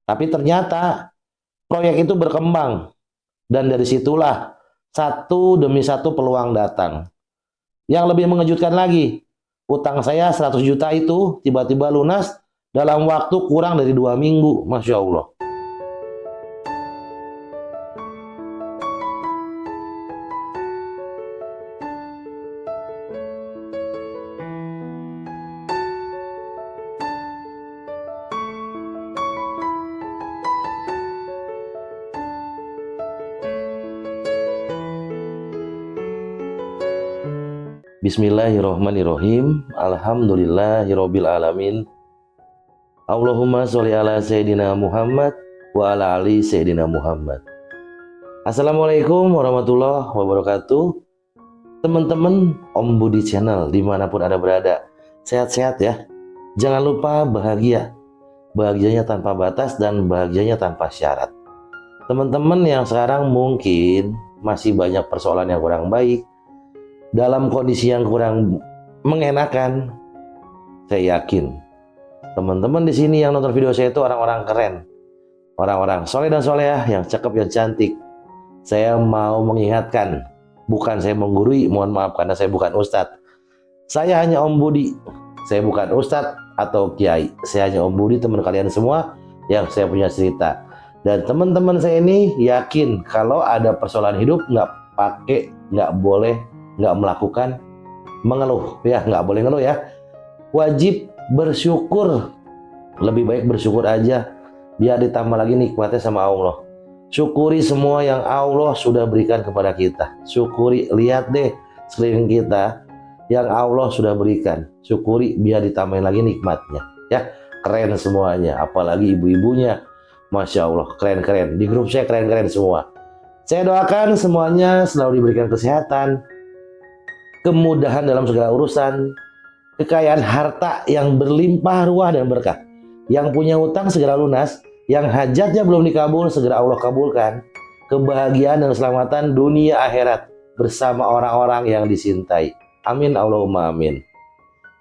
Tapi ternyata proyek itu berkembang dan dari situlah satu demi satu peluang datang. Yang lebih mengejutkan lagi, utang saya 100 juta itu tiba-tiba lunas dalam waktu kurang dari 2 minggu. Masya Allah. Bismillahirrohmanirrohim. Alhamdulillahirobbil alamin. Allahumma sholli ala Sayyidina Muhammad wa ala ali Sayyidina Muhammad. Assalamualaikum warahmatullahi wabarakatuh. Teman-teman Om Budi Channel dimanapun Anda berada, sehat-sehat ya. Jangan lupa bahagia. Bahagianya tanpa batas dan bahagianya tanpa syarat. Teman-teman yang sekarang mungkin masih banyak persoalan yang kurang baik, dalam kondisi yang kurang mengenakan, saya yakin teman-teman di sini yang nonton video saya itu orang-orang keren, orang-orang soleh dan solehah yang cakep, yang cantik. Saya mau mengingatkan, bukan saya menggurui, mohon maaf karena saya bukan ustadz. Saya hanya Om Budi, saya bukan ustadz atau kiai. Saya hanya Om Budi, teman kalian semua yang saya punya cerita. Dan teman-teman saya ini yakin kalau ada persoalan hidup nggak boleh nggak melakukan mengeluh ya, nggak boleh ngeluh ya, wajib bersyukur. Lebih baik bersyukur aja biar ditambah lagi nikmatnya sama Allah. Syukuri semua yang Allah sudah berikan kepada kita. Syukuri, lihat deh sekeliling kita yang Allah sudah berikan, syukuri biar ditambahin lagi nikmatnya ya. Keren semuanya, apalagi ibu-ibunya, Masya Allah, keren-keren. Di grup saya keren-keren semua. Saya doakan semuanya selalu diberikan kesehatan, kemudahan dalam segala urusan, kekayaan harta yang berlimpah ruah dan berkah. Yang punya utang segera lunas, yang hajatnya belum dikabul segera Allah kabulkan. Kebahagiaan dan keselamatan dunia akhirat bersama orang-orang yang dicintai. Amin Allahumma amin.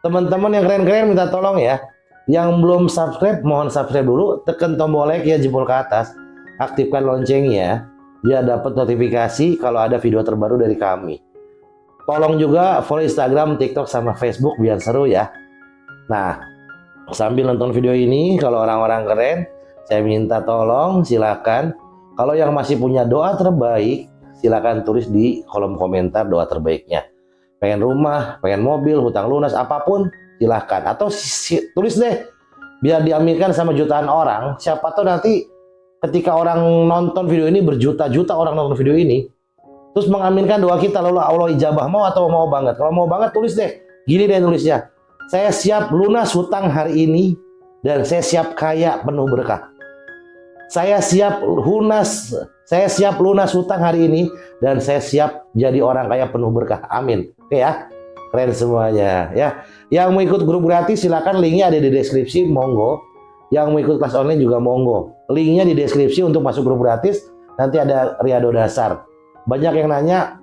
Teman-teman yang keren-keren minta tolong ya, yang belum subscribe mohon subscribe dulu, tekan tombol like ya, jempol ke atas, aktifkan loncengnya biar dapat notifikasi kalau ada video terbaru dari kami. Tolong juga follow Instagram, TikTok, sama Facebook biar seru ya. Nah, sambil nonton video ini, kalau orang-orang keren, saya minta tolong silakan. Kalau yang masih punya doa terbaik, silakan tulis di kolom komentar doa terbaiknya. Pengen rumah, pengen mobil, hutang lunas, apapun silakan. Atau tulis deh, biar diaminkan sama jutaan orang. Siapa tahu nanti ketika orang nonton video ini, berjuta-juta orang nonton video ini, terus mengaminkan doa kita, lalu Allah ijabah. Mau atau mau banget? Kalau mau banget tulis deh, gini deh tulisnya, saya siap lunas hutang hari ini dan saya siap kaya penuh berkah. Saya siap lunas hutang hari ini dan saya siap jadi orang kaya penuh berkah. Amin. Oke ya, keren semuanya ya. Yang mau ikut grup gratis silakan, linknya ada di deskripsi, monggo. Yang mau ikut kelas online juga monggo, linknya di deskripsi untuk masuk grup gratis. Nanti ada Riado Dasar. Banyak yang nanya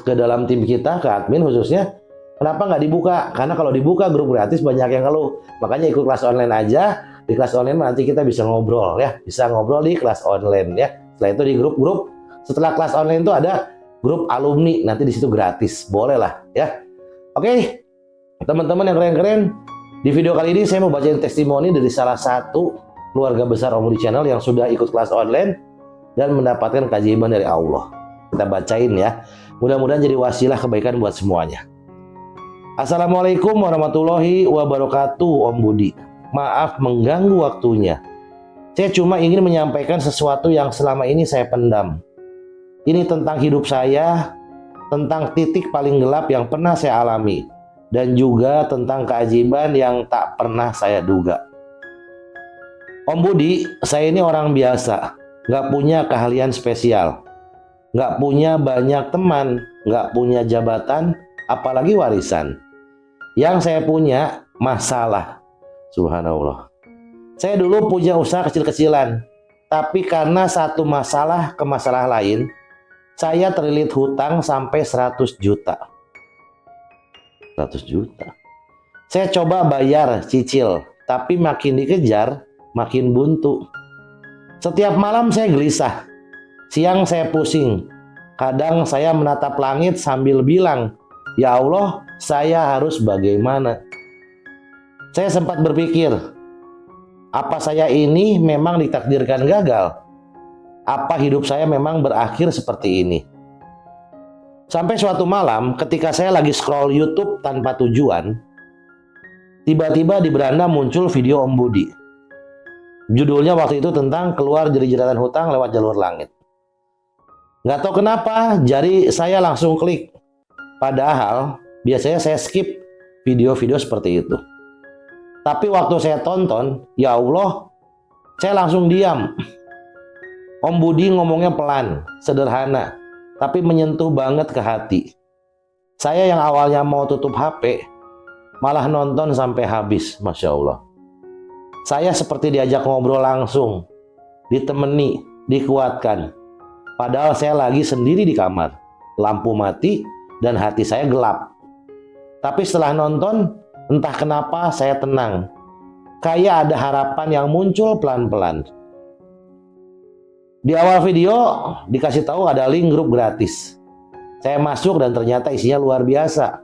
ke dalam tim kita, ke admin khususnya, kenapa nggak dibuka? Karena kalau dibuka grup gratis banyak yang ngeluh. Makanya ikut kelas online aja. Di kelas online nanti kita bisa ngobrol ya, bisa ngobrol di kelas online ya. Setelah itu di grup-grup. Setelah kelas online itu ada grup alumni, nanti di situ gratis, boleh lah ya. Oke, teman-teman yang keren-keren, di video kali ini saya mau bacain testimoni dari salah satu keluarga besar Om Budi Channel yang sudah ikut kelas online dan mendapatkan keajaiban dari Allah. Kita bacain ya, mudah-mudahan jadi wasilah kebaikan buat semuanya. Assalamualaikum warahmatullahi wabarakatuh. Om Budi, maaf mengganggu waktunya. Saya cuma ingin menyampaikan sesuatu yang selama ini saya pendam. Ini tentang hidup saya, tentang titik paling gelap yang pernah saya alami, dan juga tentang keajaiban yang tak pernah saya duga. Om Budi, saya ini orang biasa, nggak punya keahlian spesial, nggak punya banyak teman, nggak punya jabatan, apalagi warisan. Yang saya punya masalah. Subhanallah. Saya dulu punya usaha kecil-kecilan, tapi karena satu masalah ke masalah lain, saya terlilit hutang sampai 100 juta. 100 juta. Saya coba bayar cicil, tapi makin dikejar, makin buntu. Setiap malam saya gelisah, siang saya pusing. Kadang saya menatap langit sambil bilang, "Ya Allah, saya harus bagaimana?" Saya sempat berpikir, apa saya ini memang ditakdirkan gagal? Apa hidup saya memang berakhir seperti ini? Sampai suatu malam ketika saya lagi scroll YouTube tanpa tujuan, tiba-tiba di beranda muncul video Om Budi. Judulnya waktu itu tentang keluar dari jeratan hutang lewat jalur langit. Nggak tahu kenapa, jari saya langsung klik. Padahal biasanya saya skip video-video seperti itu. Tapi waktu saya tonton, ya Allah, saya langsung diam. Om Budi ngomongnya pelan, sederhana, tapi menyentuh banget ke hati. Saya yang awalnya mau tutup HP, malah nonton sampai habis, Masya Allah. Saya seperti diajak ngobrol langsung, ditemani, dikuatkan. Padahal saya lagi sendiri di kamar, lampu mati, dan hati saya gelap. Tapi setelah nonton, entah kenapa saya tenang. Kayak ada harapan yang muncul pelan-pelan. Di awal video dikasih tahu ada link grup gratis. Saya masuk dan ternyata isinya luar biasa.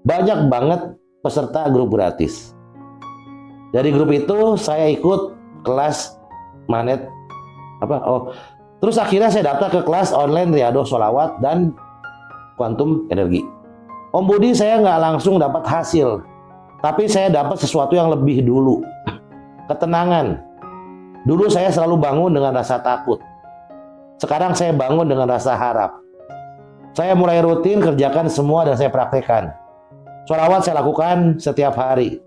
Banyak banget peserta grup gratis. Dari grup itu saya ikut kelas manet terus akhirnya saya daftar ke kelas online Riyadhah Sholawat dan Kuantum Energi. Om Budi saya nggak langsung dapat hasil, tapi saya dapat sesuatu yang lebih dulu. Ketenangan. Dulu saya selalu bangun dengan rasa takut. Sekarang saya bangun dengan rasa harap. Saya mulai rutin kerjakan semua dan saya praktekkan. Sholawat saya lakukan setiap hari.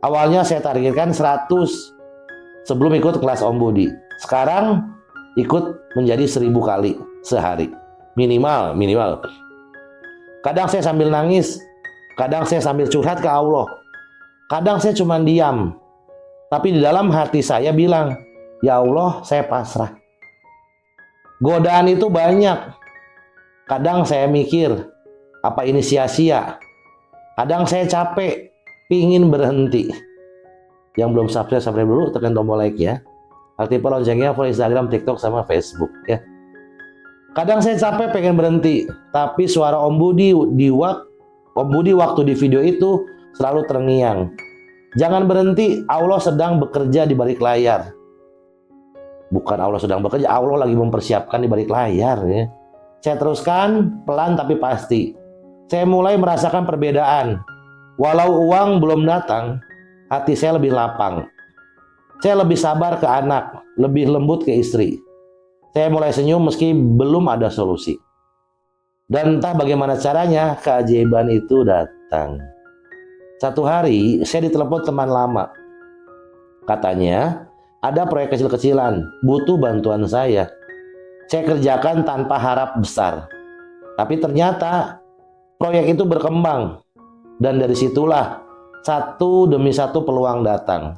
Awalnya saya targetkan 100 sebelum ikut kelas Om Budi. Sekarang ikut menjadi 1000 kali sehari. Minimal. Kadang saya sambil nangis. Kadang saya sambil curhat ke Allah. Kadang saya cuma diam. Tapi di dalam hati saya bilang, ya Allah, saya pasrah. Godaan itu banyak. Kadang saya mikir, apa ini sia-sia? Kadang saya capek, pingin berhenti. Yang belum subscribe dulu, tekan tombol like ya. Aktifkan loncengnya, follow Instagram, TikTok, sama Facebook ya. Kadang saya capek, pengen berhenti. Tapi suara Om Budi waktu di video itu selalu terngiang. Jangan berhenti, Allah sedang bekerja di balik layar. Bukan Allah sedang bekerja, Allah lagi mempersiapkan di balik layar ya. Saya teruskan, pelan tapi pasti. Saya mulai merasakan perbedaan. Walau uang belum datang, hati saya lebih lapang. Saya lebih sabar ke anak, lebih lembut ke istri. Saya mulai senyum meski belum ada solusi. Dan entah bagaimana caranya, keajaiban itu datang. Satu hari saya ditelepon teman lama. Katanya ada proyek kecil-kecilan, butuh bantuan saya. Saya kerjakan tanpa harap besar. Tapi ternyata proyek itu berkembang. Dan dari situlah satu demi satu peluang datang.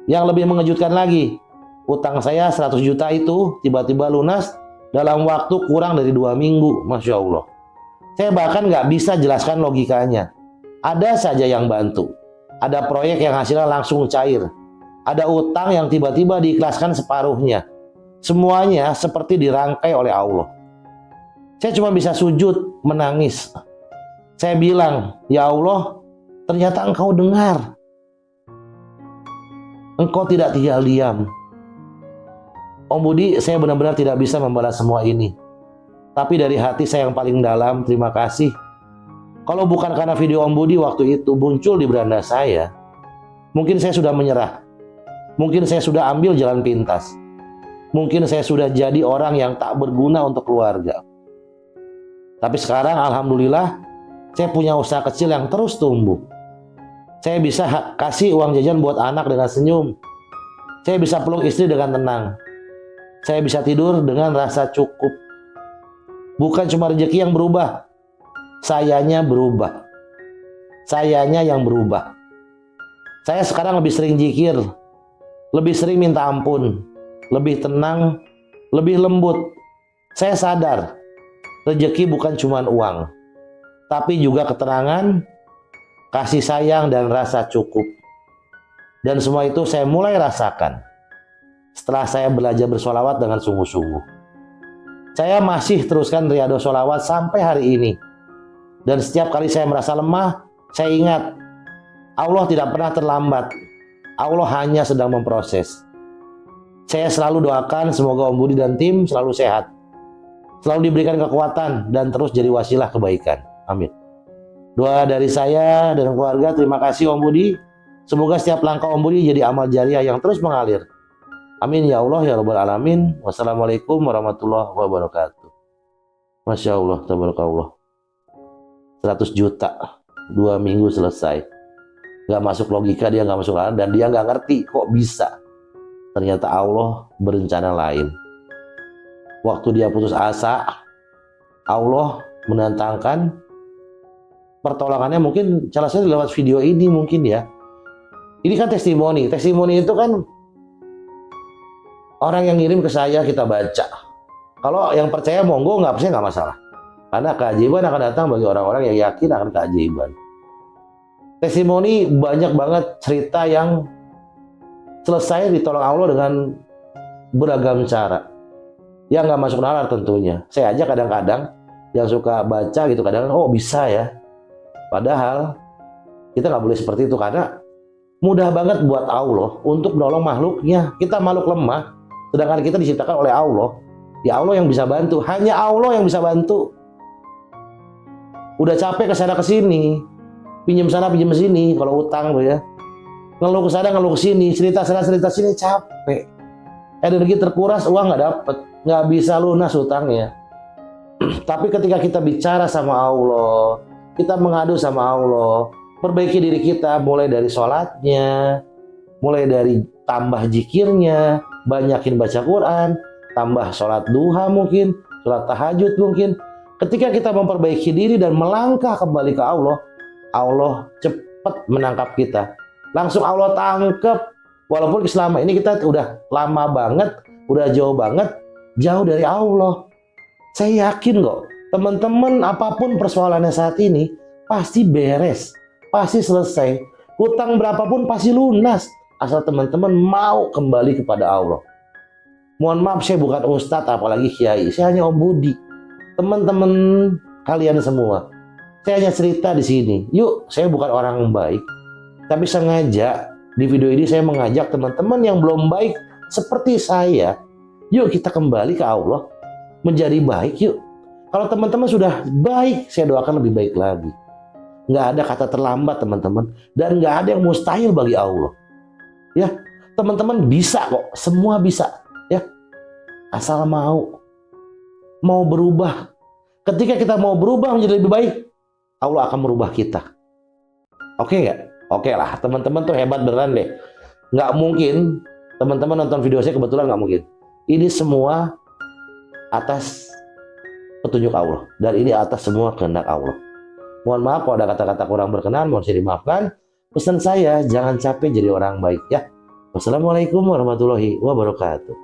Yang lebih mengejutkan lagi, utang saya 100 juta itu tiba-tiba lunas dalam waktu kurang dari 2 minggu. Masya Allah. Saya bahkan nggak bisa jelaskan logikanya. Ada saja yang bantu. Ada proyek yang hasilnya langsung cair. Ada utang yang tiba-tiba diikhlaskan separuhnya. Semuanya seperti dirangkai oleh Allah. Saya cuma bisa sujud, menangis. Saya bilang, ya Allah, ternyata Engkau dengar. Engkau tidak tinggal diam. Om Budi, saya benar-benar tidak bisa membalas semua ini. Tapi dari hati saya yang paling dalam, terima kasih. Kalau bukan karena video Om Budi waktu itu muncul di beranda saya, mungkin saya sudah menyerah. Mungkin saya sudah ambil jalan pintas. Mungkin saya sudah jadi orang yang tak berguna untuk keluarga. Tapi sekarang alhamdulillah, saya punya usaha kecil yang terus tumbuh. Saya bisa kasih uang jajan buat anak dengan senyum. Saya bisa peluk istri dengan tenang. Saya bisa tidur dengan rasa cukup. Bukan cuma rezeki yang berubah, sayanya berubah. Sayanya yang berubah. Saya sekarang lebih sering zikir, lebih sering minta ampun, lebih tenang, lebih lembut. Saya sadar, rezeki bukan cuma uang, tapi juga keterangan, kasih sayang, dan rasa cukup. Dan semua itu saya mulai rasakan setelah saya belajar bersolawat dengan sungguh-sungguh. Saya masih teruskan riyadhah solawat sampai hari ini. Dan setiap kali saya merasa lemah, saya ingat Allah tidak pernah terlambat. Allah hanya sedang memproses. Saya selalu doakan semoga Om Budi dan tim selalu sehat, selalu diberikan kekuatan, dan terus jadi wasilah kebaikan. Amin. Doa dari saya dan keluarga, terima kasih Om Budi. Semoga setiap langkah Om Budi jadi amal jariah yang terus mengalir. Amin ya Allah ya Rabbal Alamin. Wassalamualaikum warahmatullahi wabarakatuh. Masya Allah, tabarakallah. 100 juta 2 minggu selesai. Gak masuk logika, dia gak masuk akal, dan dia gak ngerti kok bisa. Ternyata Allah berencana lain. Waktu dia putus asa, Allah menantangkan pertolongannya. Mungkin salah satu lewat video ini mungkin ya. Ini kan testimoni. Testimoni itu kan orang yang ngirim ke saya, kita baca. Kalau yang percaya monggo, nggak percaya nggak masalah. Karena keajaiban akan datang bagi orang-orang yang yakin akan keajaiban. Testimoni banyak banget cerita yang selesai ditolong Allah dengan beragam cara. Yang nggak masuk nalar tentunya. Saya aja kadang-kadang yang suka baca gitu, kadang oh bisa ya. Padahal kita nggak boleh seperti itu, karena mudah banget buat Allah untuk menolong makhluknya. Kita makhluk lemah, sedangkan kita diciptakan oleh Allah. Ya Allah yang bisa bantu, hanya Allah yang bisa bantu. Udah capek ke sana ke sini, pinjam sana pinjam sini, kalau utang tuh ya. Ngeluh ke sana ngeluh ke sini, cerita sana cerita sini, capek. Energi terkuras, uang nggak dapet, nggak bisa lunas utangnya. Tapi ketika kita bicara sama Allah, kita mengadu sama Allah, perbaiki diri kita, mulai dari sholatnya, mulai dari tambah zikirnya, banyakin baca Quran, tambah sholat duha mungkin, sholat tahajud mungkin. Ketika kita memperbaiki diri dan melangkah kembali ke Allah, Allah cepat menangkap kita. Langsung Allah tangkap. Walaupun selama ini kita udah lama banget, udah jauh banget, jauh dari Allah. Saya yakin kok, teman-teman apapun persoalannya saat ini, pasti beres, pasti selesai. Hutang berapapun pasti lunas, asal teman-teman mau kembali kepada Allah. Mohon maaf, saya bukan ustadz apalagi kiai, saya hanya Om Budi. Teman-teman kalian semua, saya hanya cerita di sini. Yuk, saya bukan orang baik, tapi sengaja di video ini saya mengajak teman-teman yang belum baik seperti saya. Yuk kita kembali ke Allah, menjadi baik yuk. Kalau teman-teman sudah baik, saya doakan lebih baik lagi. Nggak ada kata terlambat teman-teman, dan nggak ada yang mustahil bagi Allah. Ya, teman-teman bisa kok, semua bisa. Ya, asal mau berubah. Ketika kita mau berubah menjadi lebih baik, Allah akan merubah kita. Oke nggak? Oke lah, teman-teman tuh hebat beneran deh. Nggak mungkin teman-teman nonton video saya kebetulan, nggak mungkin. Ini semua atas petunjuk Allah, dan ini atas semua kehendak Allah. Mohon maaf kalau ada kata-kata kurang berkenan, mohon saya dimaafkan. Pesan saya, jangan capek jadi orang baik ya. Wassalamualaikum warahmatullahi wabarakatuh.